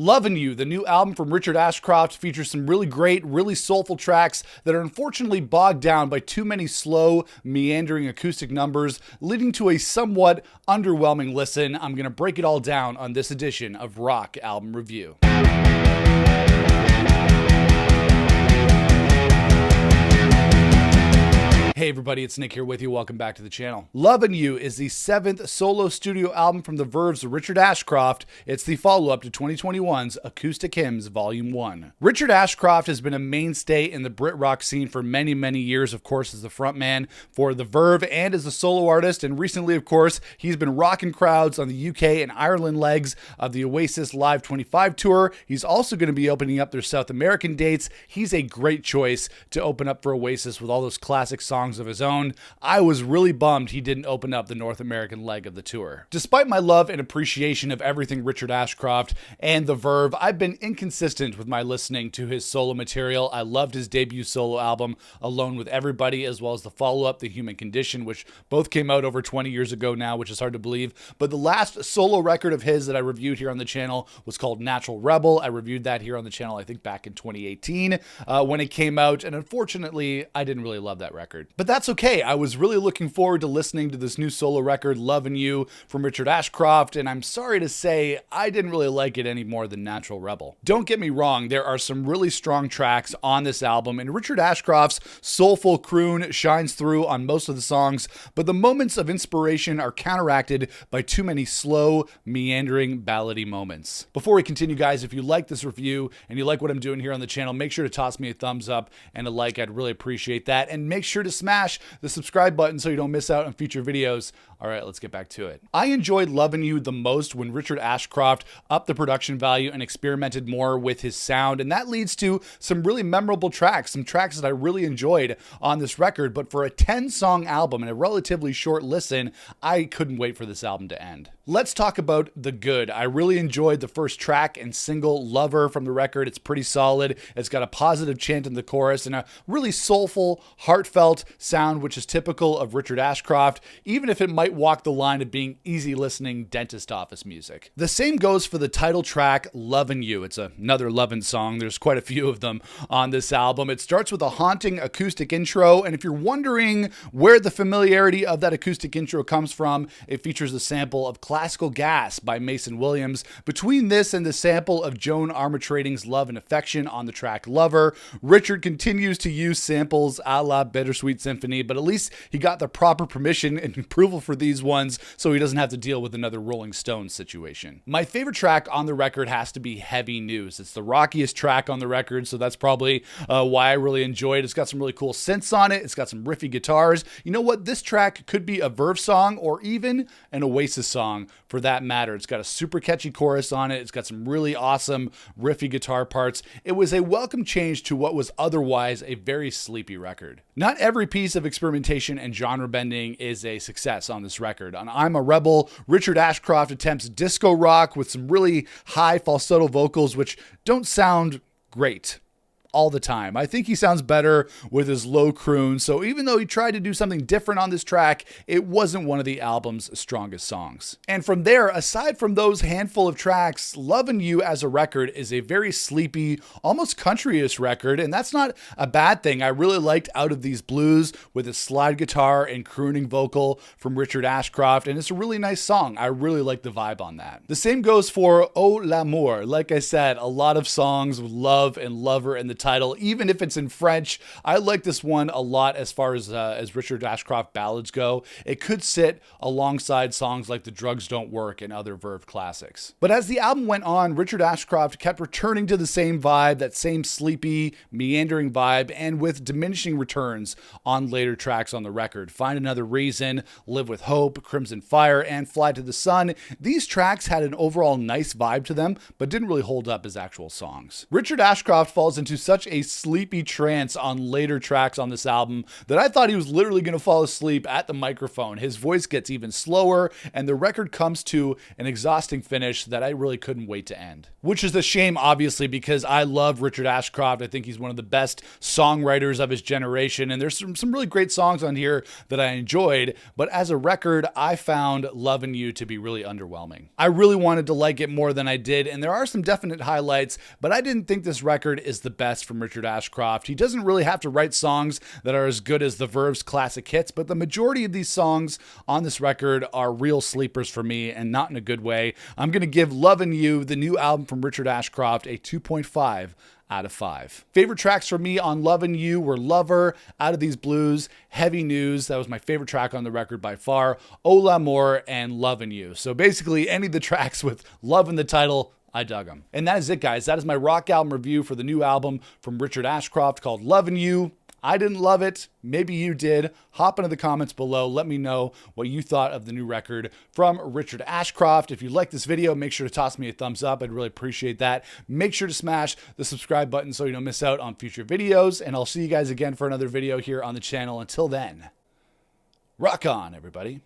Lovin You, the new album from Richard Ashcroft, features some really great, really soulful tracks that are unfortunately bogged down by too many slow, meandering acoustic numbers, leading to a somewhat underwhelming listen. I'm going to break it all down on this edition of Rock Album Review. Hey everybody, it's Nick here with you. Welcome back to the channel. Lovin You is the 7th solo studio album from the Verve's Richard Ashcroft. It's the follow-up to 2021's Acoustic Hymns Volume 1. Richard Ashcroft has been a mainstay in the Brit rock scene for many, many years, of course, as the frontman for the Verve and as a solo artist. And recently, of course, he's been rocking crowds on the UK and Ireland legs of the Oasis Live 25 tour. He's also going to be opening up their South American dates. He's a great choice to open up for Oasis with all those classic songs of his own. I was really bummed he didn't open up the North American leg of the tour. Despite my love and appreciation of everything Richard Ashcroft and the Verve, I've been inconsistent with my listening to his solo material. I loved his debut solo album, Alone with Everybody, as well as the follow-up, The Human Condition, which both came out over 20 years ago now, which is hard to believe. But the last solo record of his that I reviewed here on the channel was called Natural Rebel. I reviewed that here on the channel, I think back in 2018 when it came out, and unfortunately, I didn't really love that record. But that's okay. I was really looking forward to listening to this new solo record, Lovin You, from Richard Ashcroft, and I'm sorry to say I didn't really like it any more than Natural Rebel. Don't get me wrong, there are some really strong tracks on this album, and Richard Ashcroft's soulful croon shines through on most of the songs, but the moments of inspiration are counteracted by too many slow, meandering, ballady moments. Before we continue, guys, if you like this review and you like what I'm doing here on the channel, make sure to toss me a thumbs up and a like. I'd really appreciate that, and make sure to smash the subscribe button so you don't miss out on future videos. All right, let's get back to it. I enjoyed Lovin You the most when Richard Ashcroft upped the production value and experimented more with his sound, and that leads to some really memorable tracks, some tracks that I really enjoyed on this record. But for a 10-song album and a relatively short listen, I couldn't wait for this album to end. Let's talk about the good. I really enjoyed the first track and single, Lover, from the record. It's pretty solid. It's got a positive chant in the chorus and a really soulful, heartfelt sound, which is typical of Richard Ashcroft, even if it might walk the line of being easy listening dentist office music. The same goes for the title track, Lovin You. It's another Lovin' song. There's quite a few of them on this album. It starts with a haunting acoustic intro, and if you're wondering where the familiarity of that acoustic intro comes from, it features a sample of Classical Gas by Mason Williams. Between this and the sample of Joan Armatrading's Love and Affection on the track Lover, Richard continues to use samples a la Bittersweet Symphony, but at least he got the proper permission and approval for these ones so he doesn't have to deal with another Rolling Stones situation. My favorite track on the record has to be Heavy News. It's the rockiest track on the record, so that's probably why I really enjoyed it. It's got some really cool synths on it. It's got some riffy guitars. You know what? This track could be a Verve song or even an Oasis song for that matter. It's got a super catchy chorus on it. It's got some really awesome riffy guitar parts. It was a welcome change to what was otherwise a very sleepy record. Not every piece of experimentation and genre bending is a success on this record. On I'm a Rebel, Richard Ashcroft attempts disco rock with some really high falsetto vocals, which don't sound great all the time. I think he sounds better with his low croon, so even though he tried to do something different on this track, it wasn't one of the album's strongest songs. And from there, aside from those handful of tracks, Lovin' You as a record is a very sleepy, almost country-ish record, and that's not a bad thing. I really liked Out of These Blues with a slide guitar and crooning vocal from Richard Ashcroft, and it's a really nice song. I really like the vibe on that. The same goes for Oh L'Amour. Like I said, a lot of songs with love and lover in the title, even if it's in French. I like this one a lot as far as Richard Ashcroft ballads go. It could sit alongside songs like The Drugs Don't Work and other Verve classics. But as the album went on, Richard Ashcroft kept returning to the same vibe, that same sleepy, meandering vibe, and with diminishing returns on later tracks on the record. Find Another Reason, Live with Hope, Crimson Fire, and Fly to the Sun. These tracks had an overall nice vibe to them, but didn't really hold up as actual songs. Richard Ashcroft falls into such a sleepy trance on later tracks on this album that I thought he was literally going to fall asleep at the microphone. His voice gets even slower, and the record comes to an exhausting finish that I really couldn't wait to end. Which is a shame, obviously, because I love Richard Ashcroft. I think he's one of the best songwriters of his generation, and there's some really great songs on here that I enjoyed, but as a record, I found Lovin You to be really underwhelming. I really wanted to like it more than I did, and there are some definite highlights, but I didn't think this record is the best from Richard Ashcroft. He doesn't really have to write songs that are as good as the Verve's classic hits, but the majority of these songs on this record are real sleepers for me, and not in a good way. I'm going to give Lovin You, the new album from Richard Ashcroft, a 2.5 out of 5. Favorite tracks for me on Lovin You were Lover, Out of These Blues, Heavy News, that was my favorite track on the record by far, Oh L'Amour, and Lovin You. So basically any of the tracks with love in the title, I dug them. And that is it, guys. That is my rock album review for the new album from Richard Ashcroft called Lovin You. I didn't love it. Maybe you did. Hop into the comments below. Let me know what you thought of the new record from Richard Ashcroft. If you like this video, make sure to toss me a thumbs up. I'd really appreciate that. Make sure to smash the subscribe button so you don't miss out on future videos. And I'll see you guys again for another video here on the channel. Until then, rock on, everybody.